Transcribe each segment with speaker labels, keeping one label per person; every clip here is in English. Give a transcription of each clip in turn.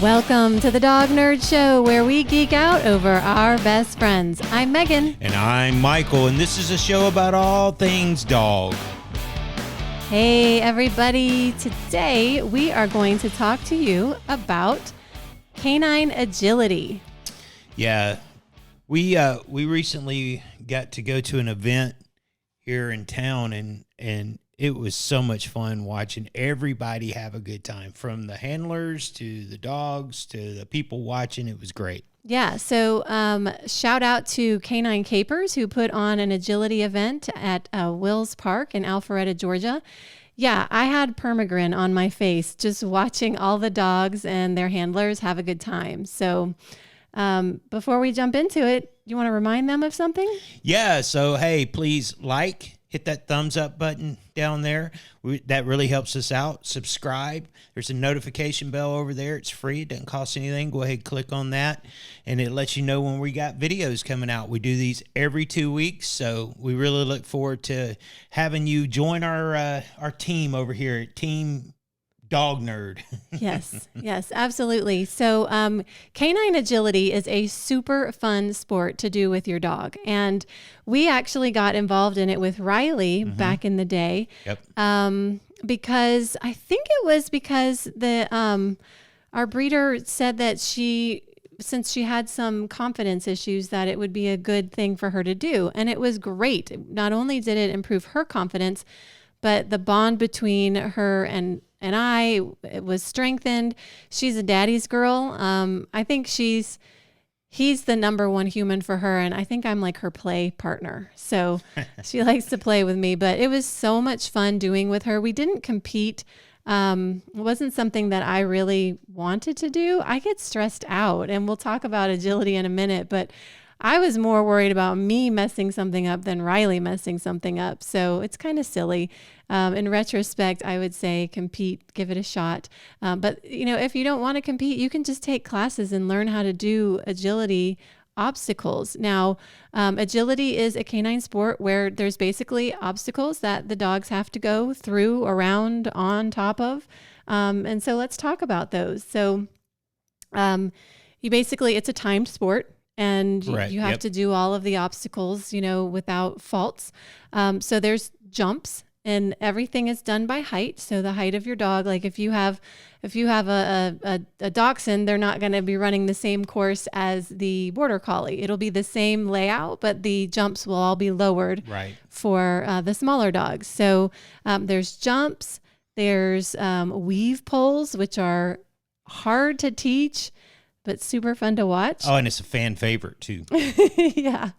Speaker 1: Welcome to the Dog Nerd Show, where we geek out over our best friends. I'm Megan.
Speaker 2: And I'm Michael, and this is a show about all things dog.
Speaker 1: Hey, everybody. Today, we are going to talk to you about canine agility.
Speaker 2: Yeah, we recently got to go to an event here in town, and it was so much fun watching everybody have a good time, from the handlers to the dogs to the people watching. It was great.
Speaker 1: Yeah, so shout out to Canine Capers, who put on an agility event at Wills Park in Alpharetta, Georgia. Yeah, I had permagrin on my face just watching all the dogs and their handlers have a good time. So before we jump into it, you want to remind them of something?
Speaker 2: Yeah, so hey, please hit that thumbs up button down there. That really helps us out. Subscribe. There's a notification bell over there. It's free. It doesn't cost anything. Go ahead, click on that, and it lets you know when we got videos coming out. We do these every 2 weeks, so we really look forward to having you join our team over here at Team Dog Nerd.
Speaker 1: Yes, absolutely. So canine agility is a super fun sport to do with your dog. And we actually got involved in it with Riley back in the day.
Speaker 2: Yep.
Speaker 1: Because I think it was because our breeder said that since she had some confidence issues, that it would be a good thing for her to do. And it was great. Not only did it improve her confidence, but the bond between her and it was strengthened. She's a daddy's girl. I think he's the number one human for her. And I think I'm like her play partner. So she likes to play with me, but it was so much fun doing with her. We didn't compete. It wasn't something that I really wanted to do. I get stressed out, and we'll talk about agility in a minute, but I was more worried about me messing something up than Riley messing something up. So it's kind of silly. In retrospect, I would say compete, give it a shot. But if you don't want to compete, you can just take classes and learn how to do agility obstacles. Now, agility is a canine sport where there's basically obstacles that the dogs have to go through, around, on top of. And so let's talk about those. So it's a timed sport. And you have to do all of the obstacles, without faults. So there's jumps, and everything is done by height. So the height of your dog, like if you have a dachshund, they're not going to be running the same course as the border collie. It'll be the same layout, but the jumps will all be lowered for the smaller dogs. So there's jumps, there's weave poles, which are hard to teach, but super fun to watch.
Speaker 2: Oh, and it's a fan favorite too.
Speaker 1: Yeah.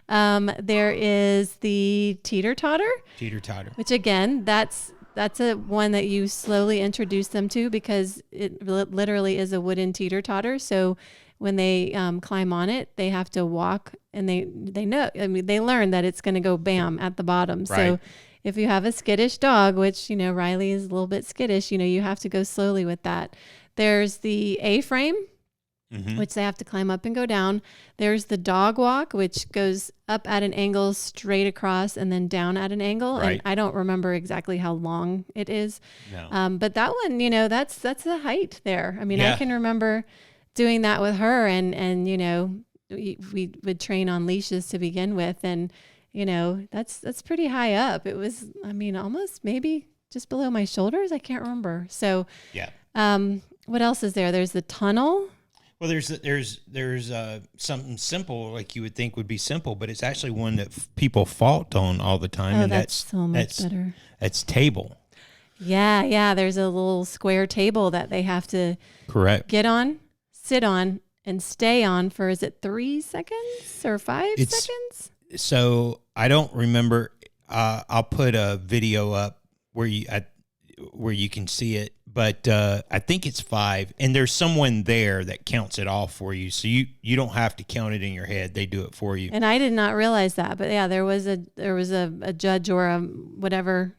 Speaker 1: There is the teeter-totter.
Speaker 2: Teeter-totter.
Speaker 1: Which again, that's a one that you slowly introduce them to, because it literally is a wooden teeter-totter. So when they climb on it, they have to walk, and they learn that it's going to go bam at the bottom.
Speaker 2: Right.
Speaker 1: So if you have a skittish dog, which, Riley is a little bit skittish, you have to go slowly with that. There's the A-frame, which they have to climb up and go down. There's the dog walk, which goes up at an angle straight across and then down at an angle.
Speaker 2: Right.
Speaker 1: And I don't remember exactly how long it is.
Speaker 2: No.
Speaker 1: But that one, that's the height there. I mean,
Speaker 2: Yeah.
Speaker 1: I can remember doing that with her, and we would train on leashes to begin with. And, that's pretty high up. It was, almost maybe just below my shoulders. I can't remember. So,
Speaker 2: yeah.
Speaker 1: What else is there? There's the tunnel.
Speaker 2: Well, there's something simple, like you would think would be simple, but it's actually one that people fault on all the time.
Speaker 1: Oh,
Speaker 2: and
Speaker 1: that's so much better.
Speaker 2: That's table.
Speaker 1: Yeah. There's a little square table that they have to get on, sit on, and stay on for, is it 3 seconds or 5 seconds?
Speaker 2: So I don't remember. I'll put a video up where you can see it. But I think it's 5, and there's someone there that counts it off for you. So you don't have to count it in your head. They do it for you.
Speaker 1: And I did not realize that. But yeah, there was a judge or a whatever.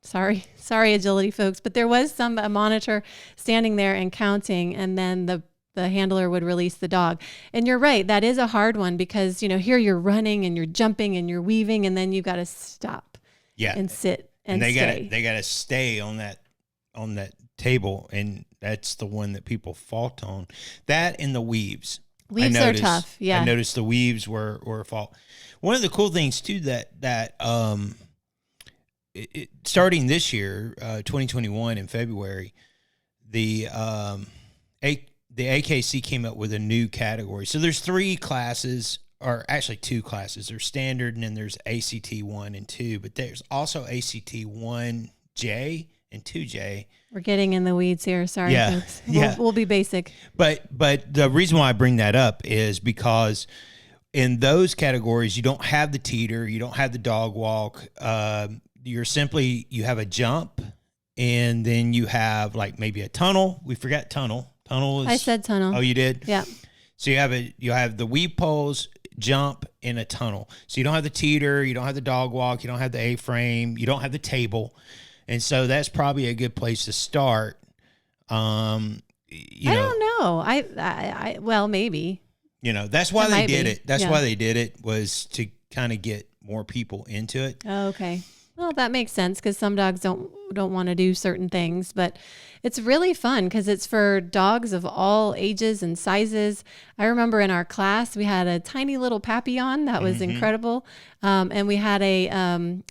Speaker 1: Sorry, agility folks. But there was a monitor standing there and counting, and then the handler would release the dog. And you're right, that is a hard one, because here you're running and you're jumping and you're weaving, and then you got to stop.
Speaker 2: Yeah.
Speaker 1: And sit and
Speaker 2: they
Speaker 1: stay.
Speaker 2: They gotta stay on that on that table, and that's the one that people fault on. That and the weaves.
Speaker 1: Weaves are tough. Yeah.
Speaker 2: I noticed the weaves were a fault. One of the cool things too that starting this year, 2021 in February, the AKC came up with a new category. So there's 3 classes, or actually 2 classes. There's standard, and then there's ACT 1 and 2, but there's also ACT 1J and 2J.
Speaker 1: We're getting in the weeds here. Sorry, folks. We'll be basic.
Speaker 2: But the reason why I bring that up is because in those categories, you don't have the teeter, you don't have the dog walk. You have a jump, and then you have like maybe a tunnel. We forgot tunnel.
Speaker 1: I said tunnel.
Speaker 2: Oh, you did?
Speaker 1: Yeah.
Speaker 2: So you have the weave poles, jump, and a tunnel. So you don't have the teeter, you don't have the dog walk, you don't have the A-frame, you don't have the table. And so that's probably a good place to start. I
Speaker 1: don't know. I well, maybe.
Speaker 2: That's why they did it. That's why they did it, was to kind of get more people into it.
Speaker 1: Oh, okay. Well, that makes sense, because some dogs don't want to do certain things, but it's really fun because it's for dogs of all ages and sizes. I remember in our class we had a tiny little Papillon that was incredible, and we had a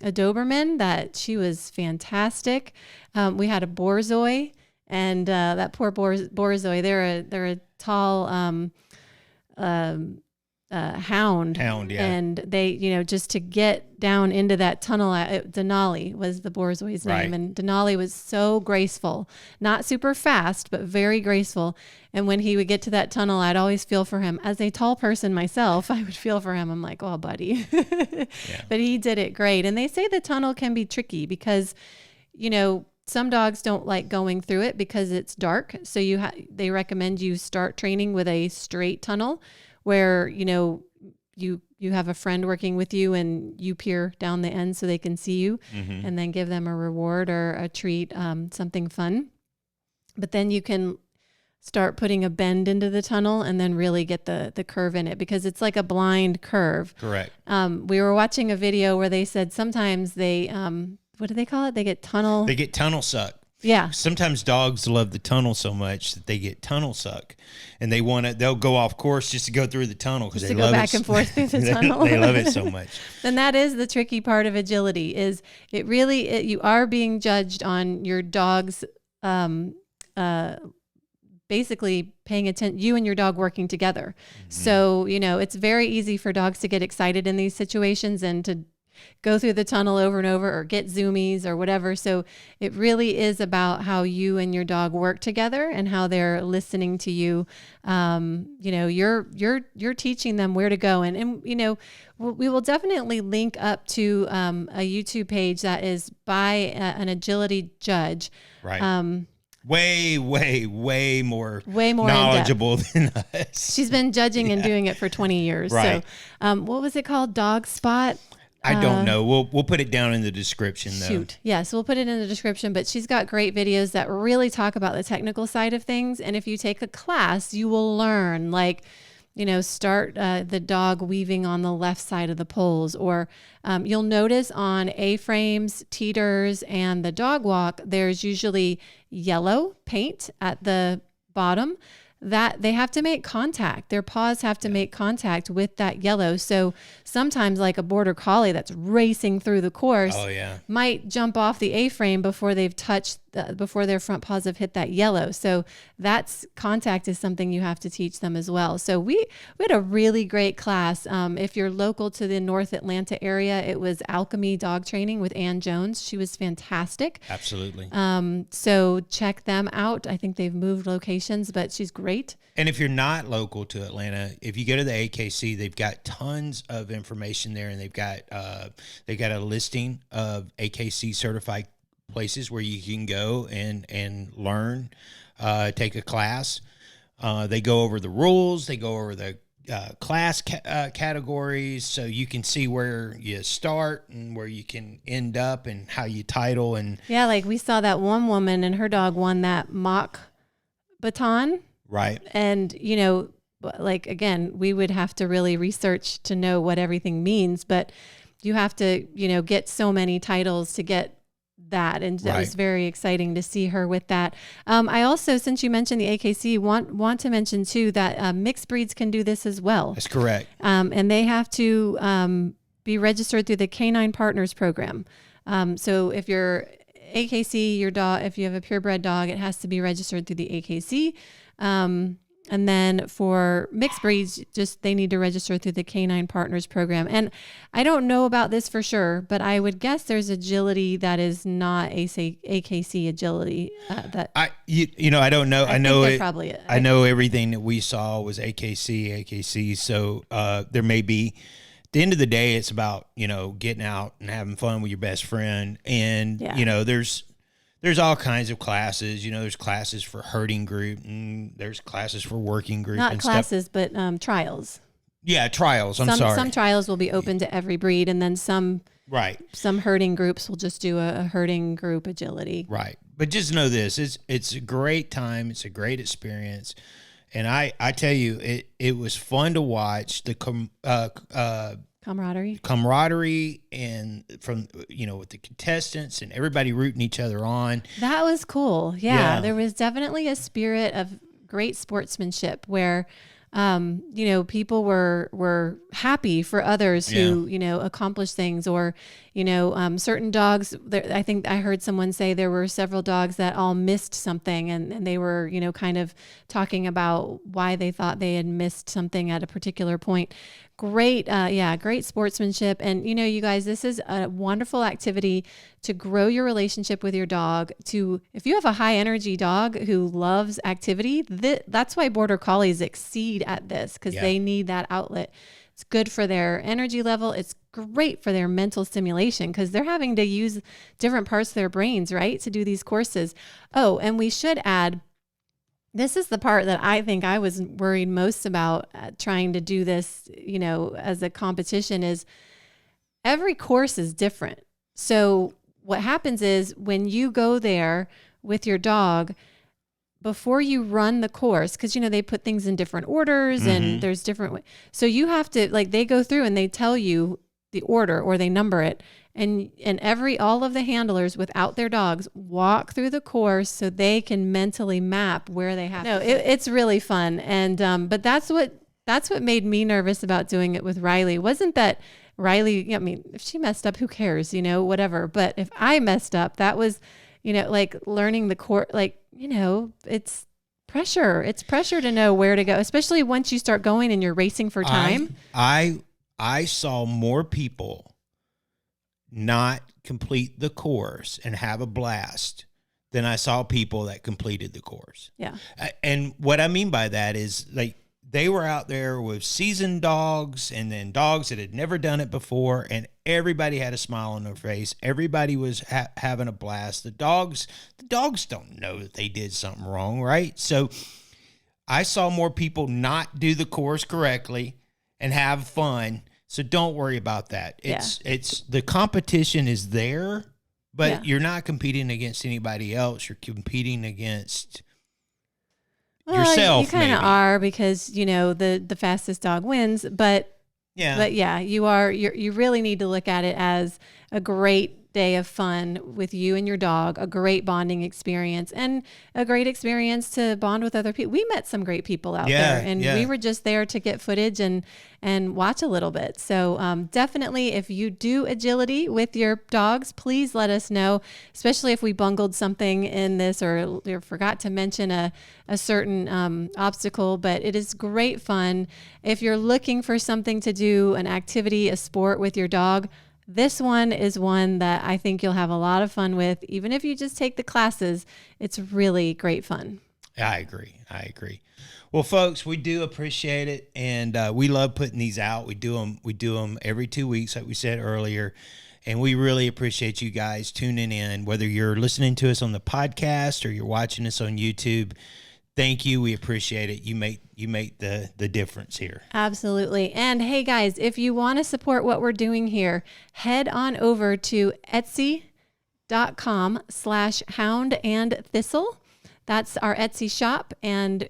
Speaker 1: Doberman that she was fantastic. We had a Borzoi, and that poor Borzoi, they're a tall hound,
Speaker 2: yeah.
Speaker 1: And they, just to get down into that tunnel, Denali was the Borzoi's name.
Speaker 2: Right.
Speaker 1: And Denali was so graceful, not super fast, but very graceful. And when he would get to that tunnel, I'd always feel for him. As a tall person myself, I would feel for him. I'm like, oh, buddy.
Speaker 2: Yeah.
Speaker 1: But he did it great. And they say the tunnel can be tricky because, some dogs don't like going through it because it's dark. So they recommend you start training with a straight tunnel, where you have a friend working with you and you peer down the end so they can see you, and then give them a reward or a treat, something fun. But then you can start putting a bend into the tunnel and then really get the curve in it, because it's like a blind curve.
Speaker 2: Correct.
Speaker 1: We were watching a video where they said sometimes they what do they call it? They get tunnel
Speaker 2: suck.
Speaker 1: Yeah.
Speaker 2: Sometimes dogs love the tunnel so much that they get tunnel suck, and they'll go off course just to go through the tunnel because they love it.
Speaker 1: Go back and forth through the tunnel.
Speaker 2: They love it so much.
Speaker 1: And that is the tricky part of agility, is you are being judged on your dog's, basically paying attention, you and your dog working together. So, it's very easy for dogs to get excited in these situations and to go through the tunnel over and over, or get zoomies or whatever. So it really is about how you and your dog work together and how they're listening to you. You're teaching them where to go. And we will definitely link up to a YouTube page that is by an agility judge.
Speaker 2: Right. Way more
Speaker 1: knowledgeable
Speaker 2: than us.
Speaker 1: She's been judging and doing it for 20 years.
Speaker 2: Right.
Speaker 1: So what was it called? Dog Spot?
Speaker 2: I don't know. We'll put it down in the description, though.
Speaker 1: Shoot. Yes, we'll put it in the description. But she's got great videos that really talk about the technical side of things. And if you take a class, you will learn, start the dog weaving on the left side of the poles. Or you'll notice on A-frames, teeters, and the dog walk, there's usually yellow paint at the bottom, that they have to make contact. Their paws have to make contact with that yellow. So sometimes, like a border collie that's racing through the course, might jump off the A-frame before they've touched, before their front paws have hit that yellow. So that's contact is something you have to teach them as well. So we had a really great class. If you're local to the North Atlanta area, it was Alchemy Dog Training with Ann Jones. She was fantastic.
Speaker 2: Absolutely.
Speaker 1: So check them out. I think they've moved locations, but she's great.
Speaker 2: And if you're not local to Atlanta, if you go to the AKC, they've got tons of information there, and they've got a listing of AKC certified places where you can go and learn, take a class. They go over the rules. They go over the class categories, so you can see where you start and where you can end up and how you title. And
Speaker 1: yeah, like we saw that one woman and her dog won that mock baton.
Speaker 2: Right.
Speaker 1: And, again, we would have to really research to know what everything means, but you have to, get so many titles to get that. And that
Speaker 2: Right.
Speaker 1: was very exciting to see her with that. I also, since you mentioned the AKC, want to mention too that mixed breeds can do this as well.
Speaker 2: That's correct.
Speaker 1: And they have to be registered through the Canine Partners Program. So if you're AKC, your dog, if you have a purebred dog, it has to be registered through the AKC. And then for mixed breeds, just they need to register through the Canine Partners Program. And I don't know about this for sure, but I would guess there's agility that is not AKC agility.
Speaker 2: I don't know. I know
Speaker 1: think
Speaker 2: it.
Speaker 1: probably is.
Speaker 2: I know everything that we saw was AKC. So there may be. At the end of the day, it's about getting out and having fun with your best friend, and there's all kinds of classes. There's classes for herding group, and there's classes for working group.
Speaker 1: Not
Speaker 2: and
Speaker 1: classes,
Speaker 2: stuff.
Speaker 1: but trials.
Speaker 2: Yeah, trials. I'm sorry.
Speaker 1: Some trials will be open to every breed, and then some herding groups will just do a herding group agility.
Speaker 2: Right. But just know this: it's a great time. It's a great experience, and I tell you, it was fun to watch the camaraderie and from with the contestants and everybody rooting each other on.
Speaker 1: That was cool. Yeah. There was definitely a spirit of great sportsmanship where people were happy for others who accomplished things, or certain dogs. I think I heard someone say there were several dogs that all missed something, and they were kind of talking about why they thought they had missed something at a particular point. Great, great sportsmanship. And you guys, this is a wonderful activity to grow your relationship with your dog. If you have a high energy dog who loves activity, that's why Border Collies exceed at this, because they need that outlet. It's good for their energy level. It's great for their mental stimulation, because they're having to use different parts of their brains, right, to do these courses. Oh, and we should add, this is the part that I think I was worried most about trying to do this, as a competition, is every course is different. So what happens is when you go there with your dog, before you run the course, because, they put things in different orders and there's different ways. So you have to, they go through and they tell you the order, or they number it. And all of the handlers without their dogs walk through the course so they can mentally map where they have to. It's really fun. And, but that's what made me nervous about doing it with Riley. Wasn't that Riley, if she messed up, who cares, whatever. But if I messed up, that was, learning the course, it's pressure. It's pressure to know where to go, especially once you start going and you're racing for time.
Speaker 2: I saw more people not complete the course and have a blast than I saw people that completed the course.
Speaker 1: Yeah.
Speaker 2: And what I mean by that is they were out there with seasoned dogs and then dogs that had never done it before, and everybody had a smile on their face. Everybody was having a blast. The dogs don't know that they did something wrong, right? So I saw more people not do the course correctly and have fun. So don't worry about that. It's the competition is there, but you're not competing against anybody else. You're competing against yourself.
Speaker 1: You kind of are, because the fastest dog wins. But you are. You really need to look at it as a great day of fun with you and your dog, a great bonding experience, and a great experience to bond with other people. We met some great people out there, and we were just there to get footage and watch a little bit. So definitely, if you do agility with your dogs, please let us know, especially if we bungled something in this or forgot to mention a certain obstacle. But it is great fun. If you're looking for something to do, an activity, a sport with your dog, this one is one that I think you'll have a lot of fun with. Even if you just take the classes, it's really great fun.
Speaker 2: I agree. Well, folks, we do appreciate it, and we love putting these out. We do them every 2 weeks, like we said earlier, and we really appreciate you guys tuning in, whether you're listening to us on the podcast or you're watching us on YouTube. Thank you. We appreciate it. You make the difference here.
Speaker 1: Absolutely. And hey guys, if you want to support what we're doing here, head on over to etsy.com/hound and thistle. That's our Etsy shop. And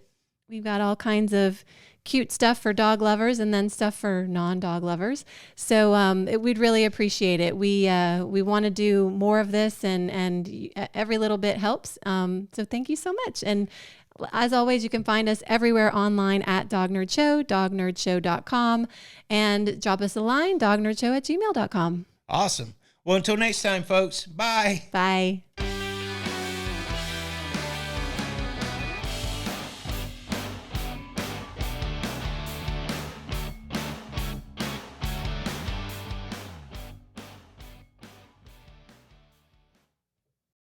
Speaker 1: we've got all kinds of cute stuff for dog lovers and then stuff for non-dog lovers. So we'd really appreciate it. We want to do more of this, and every little bit helps. So thank you so much. And as always, you can find us everywhere online at Dog Nerd Show, dognerdshow.com, and drop us a line, dognerdshow@gmail.com.
Speaker 2: Awesome. Well, until next time, folks. Bye.
Speaker 1: Bye.